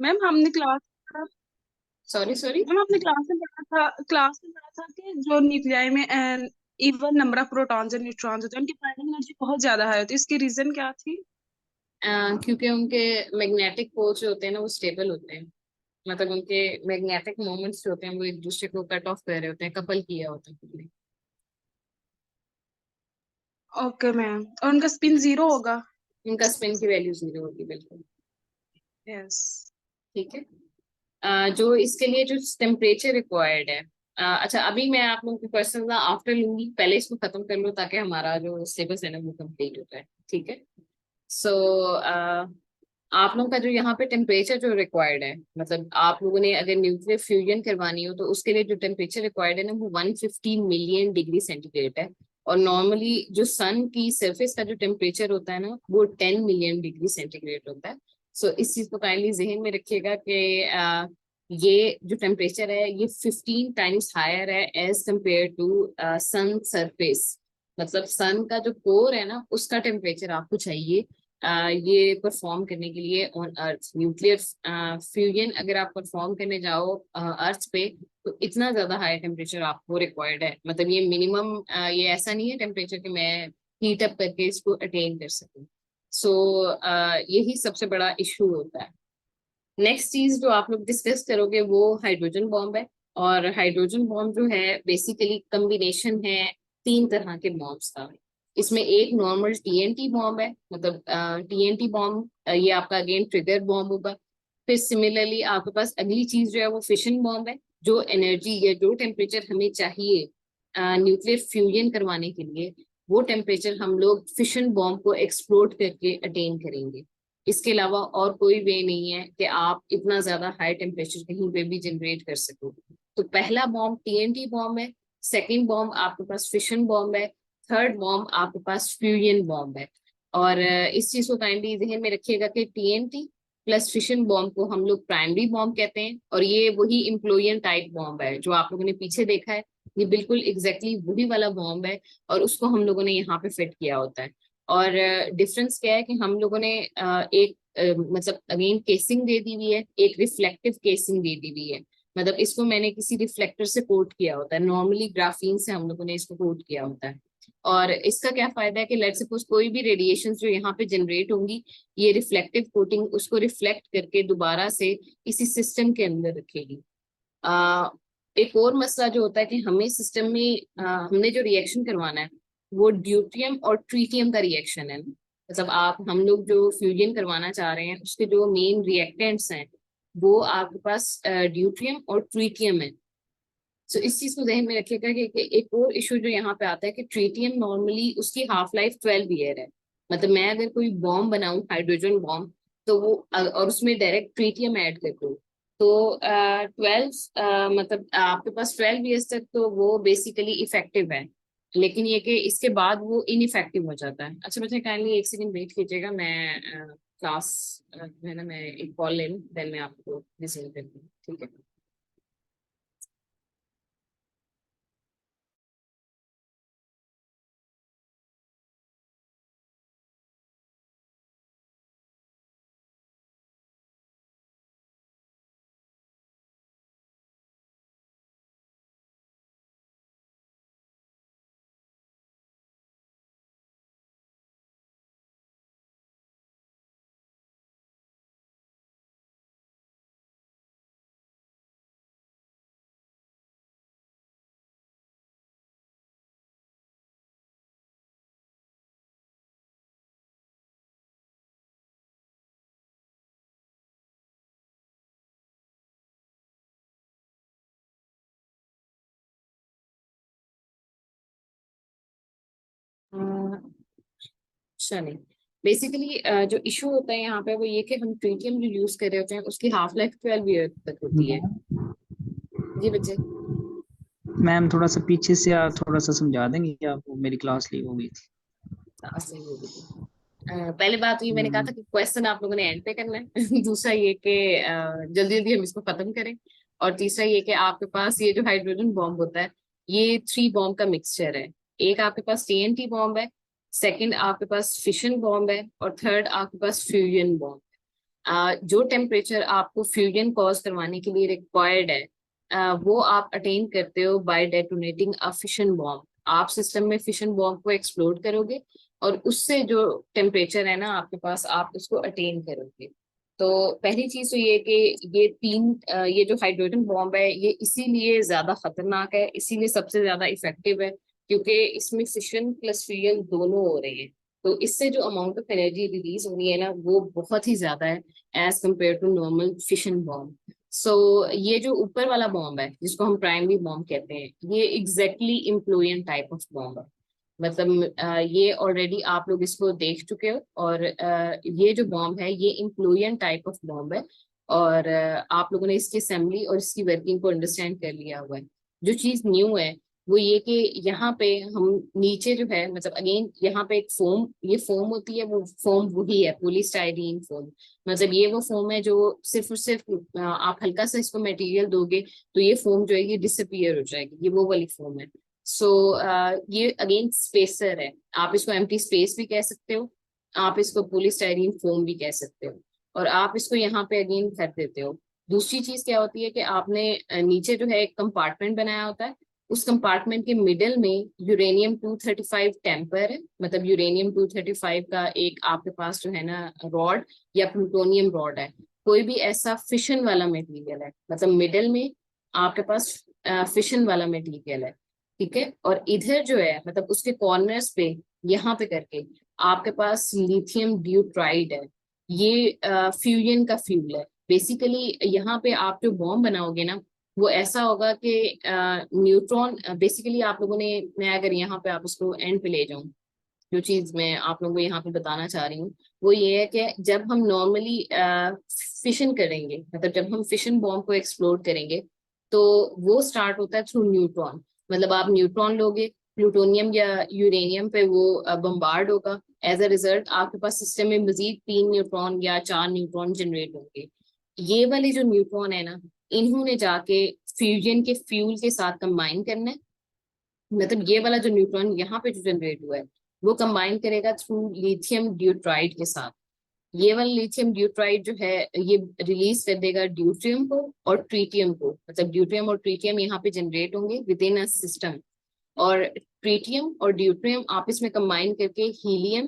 Ma'am हमने class sorry sorry. Ma'am आपने class में पढ़ा था कि जो न्यूक्लियाई में इवन नंबर ऑफ प्रोटॉन्स और न्यूट्रॉन्स होते हैं उनकी बाइंडिंग एनर्जी बहुत ज्यादा है, तो इसकी रीजन क्या थी? क्योंकि उनके मैग्नेटिक पोल्स जो होते हैं ना वो स्टेबल होते हैं। मतलब उनके मैग्नेटिक मोमेंट्स जो होते हैं वो एक दूसरे को कट ऑफ कर रहे होते हैं, कपल किया होता है उन्होंने। ओके मैम, और उनका स्पिन जीरो होगा? उनका स्पिन की वैल्यू जीरो होगी, बिल्कुल। यस। ठीक है। जो इसके लिए जो टेम्परेचर रिक्वायर्ड है, अच्छा अभी मैं आप लोगों के क्वेश्चन ना आफ्टर लूंगी, पहले इसको खत्म कर लो ताकि हमारा जो सिलेबस है ना वो कंप्लीट हो जाए। ठीक है। सो आप लोगों का जो यहाँ पे टेम्परेचर जो रिक्वायर्ड है, मतलब आप लोगों ने अगर न्यूक्लियर फ्यूजन करवानी हो तो उसके लिए जो टेम्परेचर रिक्वायर्ड है ना वो 150 मिलियन डिग्री सेंटीग्रेड है। और नॉर्मली जो सन की सरफेस का जो टेम्परेचर होता है ना वो 10 मिलियन डिग्री सेंटीग्रेड होता है। सो इस चीज को काइंडली जहन में रखिएगा कि ये जो टेम्परेचर है ये 15 टाइम्स हायर है as compare to sun surface. मतलब सन का जो कोर है ना उसका टेम्परेचर आपको चाहिए ये परफॉर्म करने के लिए ऑन अर्थ। न्यूक्लियर फ्यूजन अगर आप परफॉर्म करने जाओ अर्थ पे तो इतना ज्यादा हाई टेम्परेचर आपको रिक्वायर्ड है। मतलब ये मिनिमम, ये ऐसा नहीं है टेम्परेचर कि मैं हीट अप करके इसको अटेन कर सकूं। सो यही सबसे बड़ा इशू होता है। नेक्स्ट चीज जो आप लोग डिस्कस करोगे वो हाइड्रोजन बॉम्ब है। और हाइड्रोजन बॉम्ब जो है बेसिकली कम्बिनेशन है तीन तरह के बॉम्ब्स का। इसमें एक नॉर्मल टीएनटी बॉम्ब है, मतलब टीएनटी बॉम्ब ये आपका अगेन ट्रिगर बॉम्ब होगा। फिर सिमिलरली आपके पास अगली चीज जो है वो फिशन बॉम्ब है। जो एनर्जी या जो टेम्परेचर हमें चाहिए न्यूक्लियर फ्यूजन करवाने के लिए वो टेम्परेचर हम लोग फिशन बॉम्ब को एक्सप्लोड करके अटेन करेंगे। इसके अलावा और कोई वे नहीं है कि आप इतना ज्यादा हाई टेम्परेचर कहीं पे भी जनरेट कर सको। तो पहला बॉम्ब टीएनटी बॉम्ब है। सेकंड बॉम्ब आपके पास फिशन बॉम्ब है। थर्ड बॉम्ब आपके पास फ्यूजन बॉम्ब है। और इस चीज को काइंडली ध्यान में रखिएगा कि टीएनटी प्लस फिशन बॉम्ब को हम लोग प्राइमरी बॉम्ब कहते हैं और ये वही इम्प्लोयन टाइप बॉम्ब है जो आप लोगों ने पीछे देखा है। ये बिल्कुल एग्जैक्टली वही वाला बॉम्ब है और उसको हम लोगों ने यहाँ पे फिट किया होता है। और डिफरेंस क्या है कि हम लोगों ने एक मतलब अगेन केसिंग दे दी हुई है, एक रिफ्लेक्टिव केसिंग दे दी हुई है। मतलब इसको मैंने किसी रिफ्लेक्टर से कोट किया होता है, नॉर्मली ग्राफीन से हम लोगों ने इसको कोट किया होता है। और इसका क्या फायदा है कि लेट्स सपोज कोई भी रेडिएशन जो यहाँ पे जनरेट होंगी ये रिफ्लेक्टिव कोटिंग उसको रिफ्लेक्ट करके दोबारा से इसी सिस्टम के अंदर रखेगी। आ, एक और मसला जो होता है कि हमें सिस्टम में हमने जो रिएक्शन करवाना है वो ड्यूटियम और ट्रीटियम का रिएक्शन है ना। मतलब आप हम लोग जो फ्यूजन करवाना चाह रहे हैं उसके जो मेन रिएक्टेंट्स हैं वो आपके पास ड्यूटियम और ट्रीटियम है। सो इस चीज को ध्यान में रखिएगा कि एक और इशू जो यहाँ पे आता है कि ट्रीटियम नॉर्मली उसकी हाफ लाइफ 12 ईयर है। मतलब मैं अगर कोई बॉम्ब बनाऊं हाइड्रोजन बॉम्ब तो वो और उसमें डायरेक्ट ट्रीटियम ऐड कर दूं तो 12 मतलब आपके पास 12 ईयर्स तक तो वो बेसिकली इफेक्टिव है। लेकिन ये कि इसके बाद वो इनइफेक्टिव हो जाता है। अच्छा मुझे काइंडली एक सेकंड वेट कीजिएगा, मैं क्लास है ना मैं एक कॉल ले लूँ देन मैं आपको रिज्यूम करती हूँ। ठीक है। चलिए। बेसिकली जो इशू होता है यहाँ पे वो ये कि हम ट्रीटियम जो यूज कर रहे होते हैं उसकी हाफ लाइफ 12 ईयर तक होती है। जी बच्चे। मैम थोड़ा सा पीछे से थोड़ा सा समझा देंगे क्या? आपको मेरी क्लास ली हो गई थी। हाँ, सही हो गई थी। पहले बात तो ये मैंने कहा हम्म। था कि क्वेश्चन आप लोगों ने एंड पे करना है दूसरा ये कि जल्दी जल्दी हम इसको खत्म करें। और तीसरा ये कि आपके पास ये जो हाइड्रोजन बॉम्ब होता है ये थ्री बॉम्ब का मिक्सचर है। एक आपके पास टीएनटी बॉम्ब है, सेकंड आपके पास फिशन बॉम्ब है और थर्ड आपके पास फ्यूजन बॉम्ब। जो टेम्परेचर आपको फ्यूजन कॉज करवाने के लिए रिक्वायर्ड है, वो आप अटेन करते हो बाय डेटोनेटिंग अ फिशन बॉम्ब। आप सिस्टम में फिशन बॉम्ब को एक्सप्लोड करोगे और उससे जो टेम्परेचर है ना आपके पास, आप उसको अटेन करोगे। तो पहली चीज तो ये कि ये जो हाइड्रोजन बॉम्ब है ये इसीलिए ज्यादा खतरनाक है, इसीलिए सबसे ज्यादा इफेक्टिव है, क्योंकि इसमें फिशन प्लस फ्यूजन दोनों हो रहे हैं। तो इससे जो अमाउंट ऑफ एनर्जी रिलीज होनी है ना वो बहुत ही ज्यादा है as compare to normal fission bomb. So ये जो ऊपर वाला बॉम्ब है जिसको हम प्राइमरी बॉम्ब कहते हैं, ये एग्जैक्टली इम्प्लोयन टाइप ऑफ बॉम्ब है। मतलब ये ऑलरेडी आप लोग इसको देख चुके हो, और ये जो बॉम्ब है ये इम्प्लोयन टाइप ऑफ बॉम्ब है। और आप लोगों ने इसकी असेंबली और इसकी वर्किंग को अंडरस्टैंड कर लिया हुआ है। जो चीज न्यू है वो ये कि यहाँ पे हम नीचे जो है, मतलब अगेन यहाँ पे एक फोम, ये फोम होती है, वो फोम वही है पॉलीस्टाइरीन फोम। मतलब ये वो फोम है जो सिर्फ और सिर्फ आप हल्का सा इसको मटेरियल दोगे तो ये फोम जो है ये डिसअपियर हो जाएगी, ये वो वाली फोम है। सो ये अगेन स्पेसर है, आप इसको एम्प्टी स्पेस भी कह सकते हो, आप इसको पॉलीस्टाइरीन फोम भी कह सकते हो, और आप इसको यहाँ पे अगेन भर देते हो। दूसरी चीज क्या होती है कि आपने नीचे जो है एक कंपार्टमेंट बनाया होता है, उस कंपार्टमेंट के मिडल में यूरेनियम 235 टेम्पर है। मतलब यूरेनियम 235 का एक आपके पास जो है ना रॉड या प्लूटोनियम रॉड है, कोई भी ऐसा फिशन वाला मटेरियल है, मतलब मिडल में आपके पास फिशन वाला मटेरियल है। ठीक है, और इधर जो है मतलब उसके कॉर्नर्स पे यहाँ पे करके आपके पास लिथियम ड्यूट्राइड है। ये फ्यूजन का फ्यूल है बेसिकली। यहाँ पे आप जो बॉम्ब बनाओगे ना वो ऐसा होगा कि न्यूट्रॉन बेसिकली आप लोगों ने, मैं अगर यहाँ पे आप उसको एंड पे ले जाऊं, जो चीज मैं आप लोगों को यहाँ पे बताना चाह रही हूँ वो ये है कि जब हम नॉर्मली फिशन करेंगे, मतलब जब हम फिशन बॉम्ब को एक्सप्लोर करेंगे, तो वो स्टार्ट होता है थ्रू न्यूट्रॉन। मतलब आप न्यूट्रॉन लोगे, प्लूटोनियम या यूरेनियम पे वो बम्बार्ड होगा, एज अ रिजल्ट आपके पास सिस्टम में मजीद 3 न्यूट्रॉन या 4 न्यूट्रॉन जनरेट होंगे। ये वाले जो न्यूट्रॉन है ना, इन्होंने जाके फ्यूजन के फ्यूल के साथ कंबाइन करना है। मतलब ये वाला जो न्यूट्रॉन यहाँ पे जो जनरेट हुआ है वो कंबाइन करेगा थ्रू लिथियम ड्यूट्राइड के साथ। ये वाला लिथियम ड्यूट्राइड जो है ये रिलीज कर देगा ड्यूट्रियम को और ट्रीटियम को। मतलब ड्यूट्रियम और ट्रीटियम यहाँ पे जनरेट होंगे विद इन अ सिस्टम, और ट्रीटियम और ड्यूट्रियम आपस में कंबाइन करके हीलियम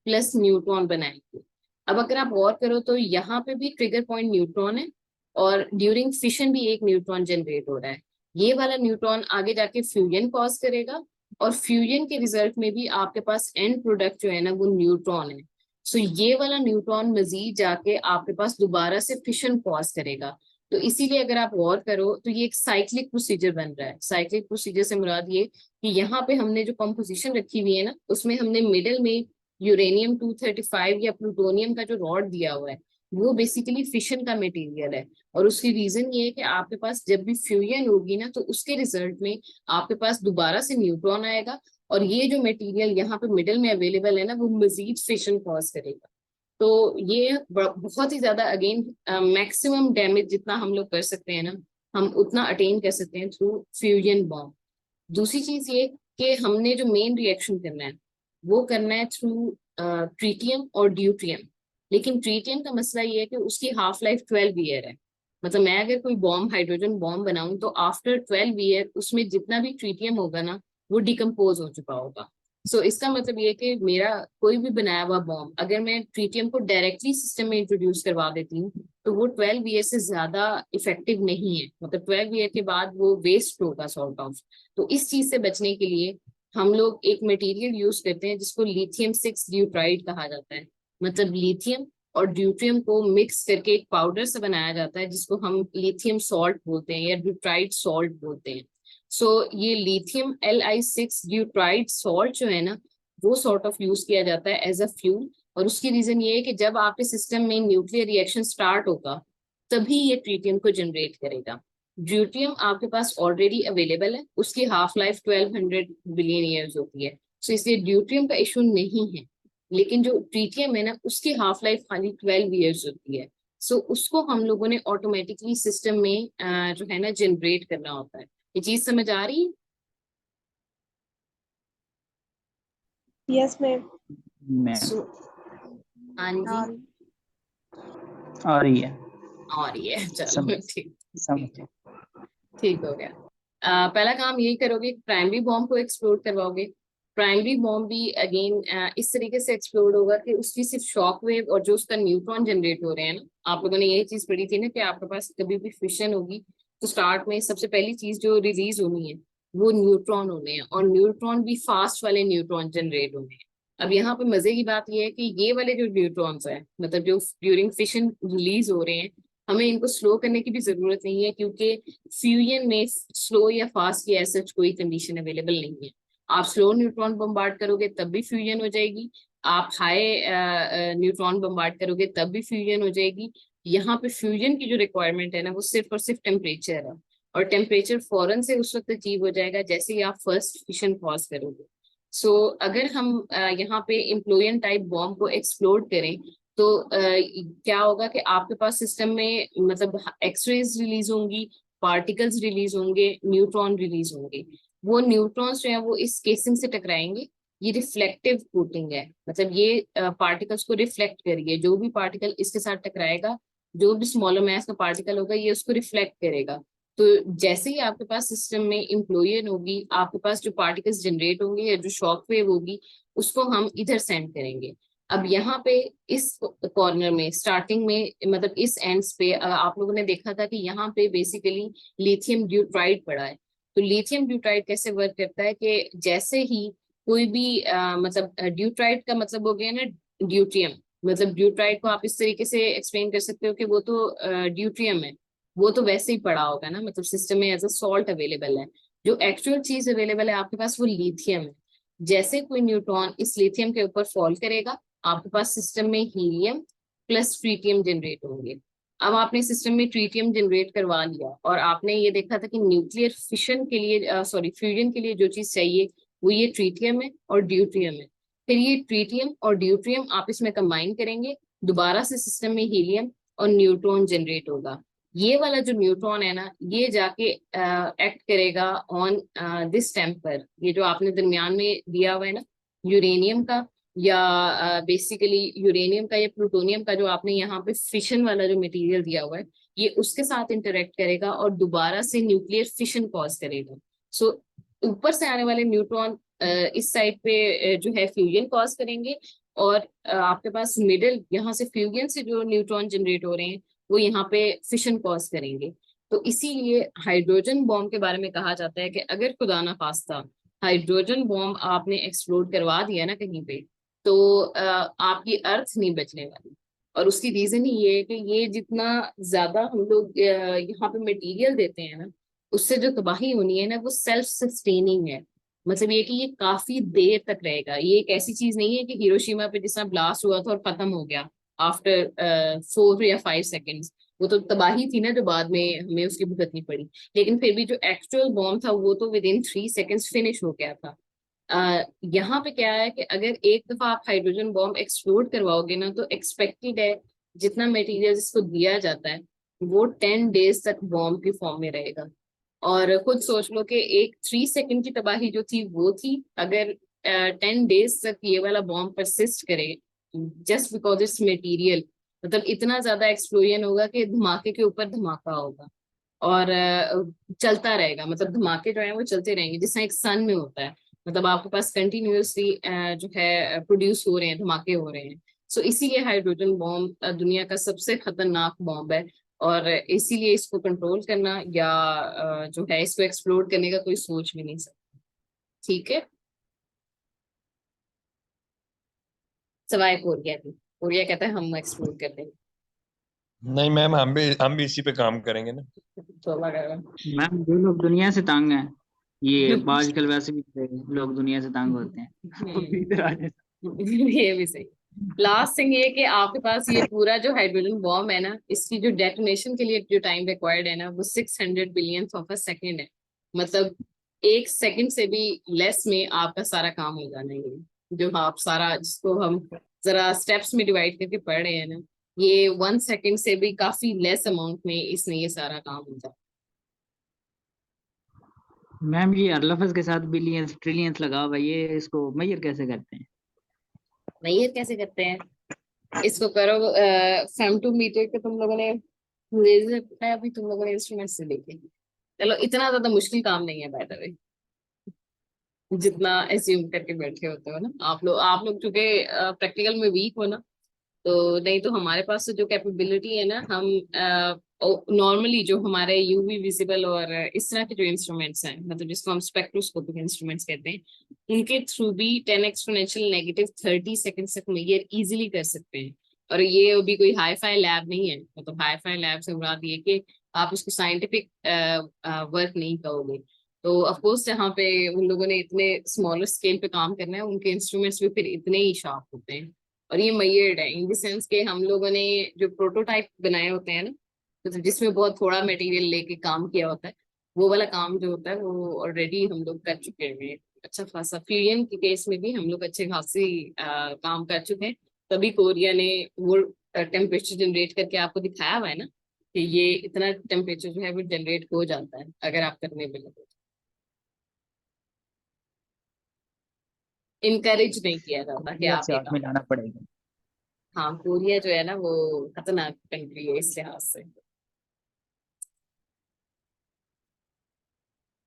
प्लस न्यूट्रॉन बनाएंगे। अब अगर आप गौर करो तो यहाँ पे भी ट्रिगर पॉइंट न्यूट्रॉन है, और ड्यूरिंग फिशन भी एक न्यूट्रॉन जनरेट हो रहा है। ये वाला न्यूट्रॉन आगे जाके फ्यूजन कॉज करेगा, और फ्यूजन के रिजल्ट में भी आपके पास एंड प्रोडक्ट जो है ना वो न्यूट्रॉन है। सो ये वाला न्यूट्रॉन मजीद जाके आपके पास दोबारा से फिशन कॉज करेगा। तो इसीलिए अगर आप गौर करो तो ये एक साइक्लिक प्रोसीजर बन रहा है। साइक्लिक प्रोसीजर से मुराद ये कि यहाँ पे हमने जो कंपोजिशन रखी हुई है ना उसमें हमने मिडिल में यूरेनियम 235 या प्लूटोनियम का जो रॉड दिया हुआ है वो बेसिकली फिशन का मटेरियल है। और उसकी रीजन ये है कि आपके पास जब भी फ्यूजन होगी ना तो उसके रिजल्ट में आपके पास दोबारा से न्यूट्रॉन आएगा, और ये जो मटेरियल यहाँ पे मिडिल में अवेलेबल है ना वो मजीद फिशन कॉज करेगा। तो ये बहुत ही ज्यादा अगेन मैक्सिमम डैमेज जितना हम लोग कर सकते हैं ना हम उतना अटेन कर सकते हैं थ्रू फ्यूजन बॉम्ब। दूसरी चीज ये कि हमने जो मेन रिएक्शन करना है वो करना है थ्रू ट्रीटियम और ड्यूट्रियम। लेकिन ट्रीटियम का मसला ये है कि उसकी हाफ लाइफ 12 ईयर है। मतलब मैं अगर कोई बॉम्ब हाइड्रोजन बॉम्ब बनाऊं तो आफ्टर 12 ईयर उसमें जितना भी ट्रीटियम होगा ना वो डिकम्पोज हो चुका होगा। सो इसका मतलब ये है कि मेरा कोई भी बनाया हुआ बॉम्ब अगर मैं ट्रीटियम को डायरेक्टली सिस्टम में इंट्रोड्यूस करवा देती हूँ तो वो 12 ईयर से ज्यादा इफेक्टिव नहीं है। मतलब 12 ईयर के बाद वो वेस्ट होगा सॉर्ट ऑफ। तो इस चीज से बचने के लिए हम लोग एक मटेरियल यूज करते हैं जिसको लिथियम 6 ड्यूट्राइड कहा जाता है। मतलब लिथियम और ड्यूट्रियम को मिक्स करके एक पाउडर से बनाया जाता है जिसको हम लिथियम सॉल्ट बोलते हैं या ड्यूट्राइड सॉल्ट बोलते हैं। सो ये लिथियम Li6 ड्यूट्राइड सॉल्ट जो है ना वो सॉर्ट ऑफ यूज किया जाता है एज अ फ्यूल। और उसकी रीजन ये है कि जब आपके सिस्टम में न्यूक्लियर रिएक्शन स्टार्ट होगा तभी ये ट्रीटियम को जनरेट करेगा। ड्यूटियम आपके पास ऑलरेडी अवेलेबल है, उसकी हाफ लाइफ 1200 बिलियन ईयर्स होती है। सो इसलिए ड्यूटियम का इशू नहीं है। लेकिन जो ट्रीटियम है ना उसकी हाफ लाइफ खाली 12 ईयर्स होती है। सो उसको हम लोगों ने ऑटोमेटिकली सिस्टम में जो है ना जनरेट करना होता है। ये चीज समझ आ रही है? Yes ma'am. मैम सो हाँ जी। और और ये और ये चलो समझ ठीक, समझ ठीक हो गया। पहला काम यही करोगे, प्राइमरी बॉम्ब को एक्सप्लोर करवाओगे। प्राइमरी बॉम्ब भी अगेन इस तरीके से एक्सप्लोर होगा कि उसकी सिर्फ शॉक वेव और जो उसका न्यूट्रॉन जनरेट हो रहे हैं ना, आप लोगों ने यही चीज पढ़ी थी ना कि आपके पास कभी भी फिशन होगी तो स्टार्ट में सबसे पहली चीज जो रिलीज होनी है वो न्यूट्रॉन होने हैं, और न्यूट्रॉन भी फास्ट वाले न्यूट्रॉन जनरेट होने हैं। अब यहाँ पे मजे की बात यह है कि ये वाले जो न्यूट्रॉन्स है, मतलब जो ड्यूरिंग फिशन रिलीज हो रहे हैं, हमें इनको स्लो करने की भी जरूरत नहीं है, क्योंकि फ्यूजन में स्लो या फास्ट की ऐसा कोई कंडीशन अवेलेबल नहीं है। आप स्लो न्यूट्रॉन बम्बार्ड करोगे तब भी फ्यूजन हो जाएगी, आप हाई न्यूट्रॉन बम्बार्ड करोगे तब भी फ्यूजन हो जाएगी। यहाँ पे फ्यूजन की जो रिक्वायरमेंट है ना वो सिर्फ और सिर्फ टेम्परेचर है, और टेम्परेचर फौरन से उस वक्त अचीव हो जाएगा जैसे ही आप फर्स्ट फिशन पॉज करोगे। सो अगर हम यहाँ पे इम्प्लोयन टाइप बॉम्ब को एक्सप्लोर करें तो क्या होगा कि आपके पास सिस्टम में मतलब एक्सरेज रिलीज होंगी, पार्टिकल्स रिलीज होंगे, न्यूट्रॉन रिलीज होंगे। वो न्यूट्रॉन्स जो है वो इस केसिंग से टकराएंगे। ये रिफ्लेक्टिव कोटिंग है, मतलब ये पार्टिकल्स को रिफ्लेक्ट करेंगे। जो भी पार्टिकल इसके साथ टकराएगा, जो भी स्मॉलर मास का पार्टिकल होगा, ये उसको रिफ्लेक्ट करेगा। तो जैसे ही आपके पास सिस्टम में इम्प्लोयन होगी, आपके पास जो पार्टिकल्स जनरेट होंगे या जो शॉक वेव होगी उसको हम इधर सेंड करेंगे। अब यहाँ पे इस कॉर्नर में स्टार्टिंग में मतलब इस एंड्स पे आप लोगों ने देखा था कि यहाँ पे बेसिकली लिथियम ड्यूट्राइड पड़ा है। तो लिथियम ड्यूट्राइड कैसे वर्क करता है कि जैसे ही कोई भी मतलब ड्यूट्राइड का मतलब हो गया ना ड्यूट्रियम, मतलब ड्यूट्राइड को आप इस तरीके से एक्सप्लेन कर सकते हो कि वो तो ड्यूट्रियम है, वो तो वैसे ही पड़ा होगा ना, मतलब सिस्टम में एज अ सॉल्ट अवेलेबल है। जो एक्चुअल चीज अवेलेबल है आपके पास वो लिथियम है। जैसे कोई न्यूट्रॉन इस लिथियम के ऊपर फॉल करेगा, आपके पास सिस्टम में हीलियम प्लस ट्रीटियम जनरेट होंगे। अब आपने सिस्टम में ट्रीटियम जनरेट करवा लिया और आपने ये देखा था कि न्यूक्लियर फिशन के लिए सॉरी फ्यूजन के लिए जो चीज चाहिए वो ये ट्रीटियम है और ड्यूट्रियम है। फिर ये ट्रीटियम और ड्यूट्रियम आप इसमें कंबाइन करेंगे, दोबारा से सिस्टम में हीलियम और न्यूट्रॉन जनरेट होगा। ये वाला जो न्यूट्रॉन है ना, ये जाके एक्ट करेगा ऑन दिस टेम्पर, ये जो आपने दरमियान में दिया हुआ है ना यूरेनियम का, या बेसिकली यूरेनियम का या प्लूटोनियम का, जो आपने यहाँ पे फिशन वाला जो मटेरियल दिया हुआ है, ये उसके साथ इंटरेक्ट करेगा और दोबारा से न्यूक्लियर फिशन कॉज करेगा। सो ऊपर से आने वाले न्यूट्रॉन इस साइड पे जो है फ्यूजन कॉज करेंगे, और आपके पास मिडिल यहाँ से फ्यूजन से जो न्यूट्रॉन जनरेट हो रहे हैं वो यहाँ पे फिशन कॉज करेंगे। तो इसीलिए हाइड्रोजन बॉम्ब के बारे में कहा जाता है कि अगर खुदा ना खास्ता हाइड्रोजन बॉम्ब आपने एक्सप्लोड करवा दिया ना कहीं पे, तो आपकी अर्थ नहीं बचने वाली। और उसकी रीजन ही ये है कि ये जितना ज्यादा हम लोग यहाँ पे मटेरियल देते हैं ना, उससे जो तबाही होनी है ना वो सेल्फ सस्टेनिंग है। मतलब ये कि ये काफी देर तक रहेगा, ये एक ऐसी चीज नहीं है कि हिरोशिमा पे जिस तरह ब्लास्ट हुआ था और खत्म हो गया आफ्टर 4 या 5 सेकेंड्स। वो तो तबाही थी ना जो बाद में हमें उसकी भुगतनी पड़ी। लेकिन फिर भी जो एक्चुअल बॉम्ब था वो तो विद इन 3 सेकेंड्स फिनिश हो गया था। यहाँ पे क्या है कि अगर एक दफा आप हाइड्रोजन बॉम्ब एक्सप्लोड करवाओगे ना, तो एक्सपेक्टेड है जितना मटेरियल इसको दिया जाता है वो 10 डेज तक बॉम्ब की फॉर्म में रहेगा। और खुद सोच लो कि एक 3 सेकंड की तबाही जो थी वो थी, अगर 10 डेज तक ये वाला बॉम्ब परसिस्ट करे जस्ट बिकॉज इट्स मटेरियल, मतलब इतना ज्यादा एक्सप्लोजन होगा कि धमाके के ऊपर धमाका होगा। और चलता रहेगा, मतलब धमाके जो है वो चलते रहेंगे जिससे एक सन में होता है। मतलब आपके पास कंटिन्यूअसली जो है प्रोड्यूस हो रहे हैं, धमाके हो रहे हैं। सो इसीलिए हाइड्रोजन बॉम्ब दुनिया का सबसे खतरनाक बॉम्ब है, और इसीलिए इसको कंट्रोल करना या जो है इसको एक्सप्लोर करने का कोई सोच भी नहीं सकता। ठीक है, सवाए कोरिया की, कोरिया कहता है हम एक्सप्लोर कर देंगे। नहीं मैम, हम भी इसी पे काम करेंगे ना। तो लगा मैम जो लोग दुनिया से तंग हैं, ये आजकल वैसे भी लोग दुनिया से तंग होते हैं वो भी इधर आ जाए। ये भी सही। लास्ट थिंग ये कि आपके पास ये पूरा जो हाइड्रोजन बॉम्ब है ना, इसकी जो डेटोनेशन के लिए जो टाइम रिक्वायर्ड है ना वो 600 बिलियन ऑफ अ सेकेंड है। मतलब 1 सेकंड से भी लेस में आपका सारा काम हो जाना है। ये जो आप सारा जिसको हम जरा स्टेप्स में डिवाइड करके पढ़ रहे हैं ना, ये 1 सेकंड से भी काफी लेस अमाउंट में इसने ये सारा काम हो जाता। मैम ये लफ्ज के साथ बिलियंस ट्रिलियंस लगा हुआ है, ये इसको मेजर कैसे करते हैं? मेजर कैसे करते हैं? इसको करो फेमटोमीटर के तुम लोगों ने लेजर है, अभी तुम लोगों ने इंस्ट्रूमेंट से देखे। चलो इतना ज्यादा मुश्किल काम नहीं है बाय द वे, जितना एज्यूम करके बैठे होते हो ना आप लोग चूंकि प्रैक्टिकल में वीक हो ना, तो नहीं तो हमारे पास तो जो कैपेबिलिटी है ना, हम नॉर्मली जो हमारे यूवी विजिबल और इस तरह के जो इंस्ट्रूमेंट्स हैं, मतलब जिसको हम स्पेक्ट्रोस्कोपिक इंस्ट्रूमेंट्स कहते हैं, उनके थ्रू भी 10 एक्सपोनेंशियल नेगेटिव 30 सेकंड्स तक मेजर इजीली कर सकते हैं। और ये अभी कोई हाई फाई लैब नहीं है, मतलब हाई फाई लैब से मुराद ये कि आप उसको साइंटिफिक वर्क नहीं कहोगे। तो ऑफ कोर्स जहाँ पे उन लोगों ने इतने स्मॉलर स्केल पे काम करना है, उनके इंस्ट्रूमेंट्स भी फिर इतने ही शार्प होते हैं। और ये मेजर्ड है इन द सेंस के हम लोगों ने जो प्रोटोटाइप बनाए होते हैं ना, तो जिसमें बहुत थोड़ा मटेरियल लेके काम किया होता है, वो वाला काम जो होता है वो ऑलरेडी हम लोग कर चुके हैं। अच्छा खासा फ्यूजन के केस में भी हम लोग अच्छे खासी काम कर चुके हैं। तभी कोरिया ने वो टेम्परेचर जनरेट करके आपको दिखाया हुआ है ना, कि ये इतना टेम्परेचर जो है वो जनरेट हो जाता है अगर आप करने में लगे। इनकरेज नहीं किया जाता कि कोरिया आप से ये हाथ काम। मिलाना पड़ेगा। हाँ कोरिया जो है ना वो खतरनाक कंट्री है इस लिहाज से।